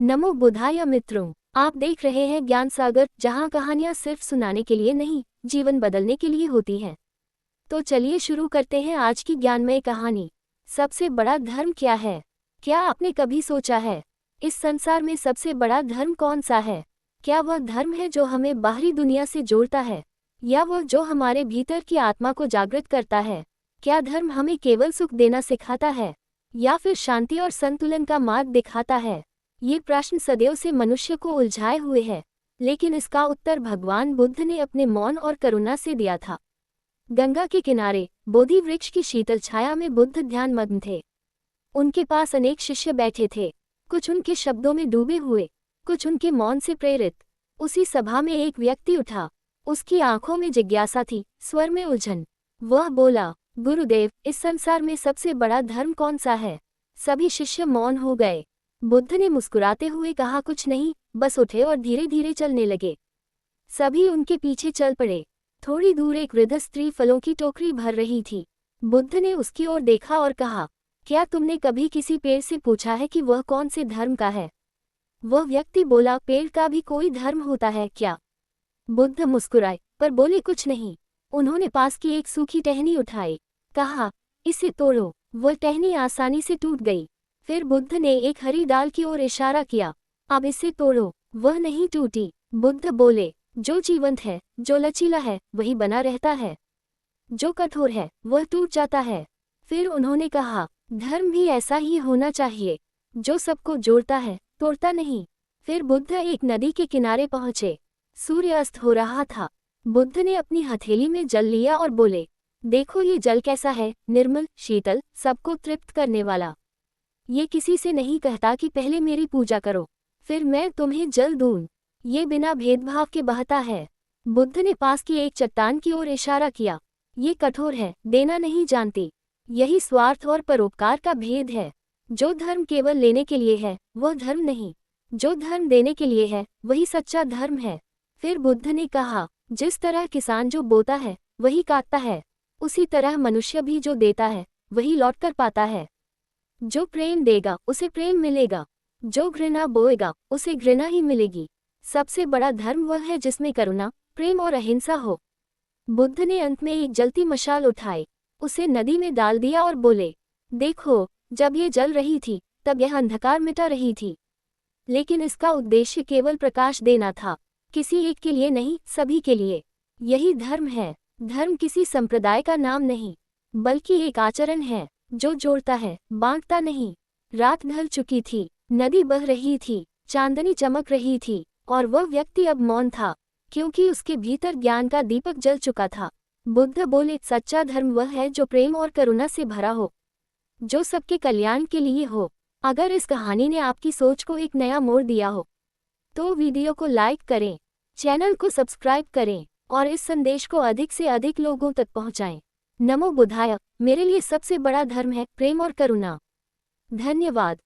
नमो बुद्धाय मित्रों, आप देख रहे हैं ज्ञान सागर, जहां कहानियां सिर्फ सुनाने के लिए नहीं, जीवन बदलने के लिए होती हैं। तो चलिए शुरू करते हैं आज की ज्ञानमय कहानी। सबसे बड़ा धर्म क्या है? क्या आपने कभी सोचा है, इस संसार में सबसे बड़ा धर्म कौन सा है? क्या वह धर्म है जो हमें बाहरी दुनिया से जोड़ता है, या वह जो हमारे भीतर की आत्मा को जागृत करता है? क्या धर्म हमें केवल सुख देना सिखाता है, या फिर शांति और संतुलन का मार्ग दिखाता है? ये प्रश्न सदैव से मनुष्य को उलझाए हुए है, लेकिन इसका उत्तर भगवान बुद्ध ने अपने मौन और करुणा से दिया था। गंगा के किनारे बोधि वृक्ष की शीतल छाया में बुद्ध ध्यानमग्न थे। उनके पास अनेक शिष्य बैठे थे, कुछ उनके शब्दों में डूबे हुए, कुछ उनके मौन से प्रेरित। उसी सभा में एक व्यक्ति उठा। उसकी आंखों में जिज्ञासा थी, स्वर में उलझन। वह बोला, गुरुदेव, इस संसार में सबसे बड़ा धर्म कौन सा है? सभी शिष्य मौन हो गए। बुद्ध ने मुस्कुराते हुए कहा, कुछ नहीं, बस उठे और धीरे धीरे चलने लगे। सभी उनके पीछे चल पड़े। थोड़ी दूर एक वृद्ध स्त्री फलों की टोकरी भर रही थी। बुद्ध ने उसकी ओर देखा और कहा, क्या तुमने कभी किसी पेड़ से पूछा है कि वह कौन से धर्म का है? वह व्यक्ति बोला, पेड़ का भी कोई धर्म होता है क्या? बुद्ध मुस्कुराए, पर बोले कुछ नहीं। उन्होंने पास की एक सूखी टहनी उठाई, कहा, इसे तोड़ो। वह टहनी आसानी से टूट गई। फिर बुद्ध ने एक हरी डाल की ओर इशारा किया, अब इसे तोड़ो। वह नहीं टूटी। बुद्ध बोले, जो जीवंत है, जो लचीला है, वही बना रहता है। जो कठोर है, वह टूट जाता है। फिर उन्होंने कहा, धर्म भी ऐसा ही होना चाहिए, जो सबको जोड़ता है, तोड़ता नहीं। फिर बुद्ध एक नदी के किनारे पहुंचे। सूर्य अस्त हो रहा था। बुद्ध ने अपनी हथेली में जल लिया और बोले, देखो ये जल कैसा है, निर्मल, शीतल, सबको तृप्त करने वाला। ये किसी से नहीं कहता कि पहले मेरी पूजा करो, फिर मैं तुम्हें जल दूं। ये बिना भेदभाव के बहता है। बुद्ध ने पास की एक चट्टान की ओर इशारा किया, ये कठोर है, देना नहीं जानती। यही स्वार्थ और परोपकार का भेद है। जो धर्म केवल लेने के लिए है, वह धर्म नहीं। जो धर्म देने के लिए है, वही सच्चा धर्म है। फिर बुद्ध ने कहा, जिस तरह किसान जो बोता है वही काटता है, उसी तरह मनुष्य भी जो देता है वही लौटकर पाता है। जो प्रेम देगा उसे प्रेम मिलेगा, जो घृणा बोएगा उसे घृणा ही मिलेगी। सबसे बड़ा धर्म वह है जिसमें करुणा, प्रेम और अहिंसा हो। बुद्ध ने अंत में एक जलती मशाल उठाई, उसे नदी में डाल दिया और बोले, देखो, जब ये जल रही थी तब यह अंधकार मिटा रही थी, लेकिन इसका उद्देश्य केवल प्रकाश देना था, किसी एक के लिए नहीं, सभी के लिए। यही धर्म है। धर्म किसी संप्रदाय का नाम नहीं, बल्कि एक आचरण है जो जोड़ता है, बांटता नहीं। रात ढल चुकी थी, नदी बह रही थी, चांदनी चमक रही थी, और वह व्यक्ति अब मौन था, क्योंकि उसके भीतर ज्ञान का दीपक जल चुका था। बुद्ध बोले, सच्चा धर्म वह है जो प्रेम और करुणा से भरा हो, जो सबके कल्याण के लिए हो। अगर इस कहानी ने आपकी सोच को एक नया मोड़ दिया हो, तो वीडियो को लाइक करें, चैनल को सब्सक्राइब करें, और इस संदेश को अधिक से अधिक लोगों तक पहुंचाएं। नमो बुद्धाय। मेरे लिए सबसे बड़ा धर्म है प्रेम और करुणा। धन्यवाद।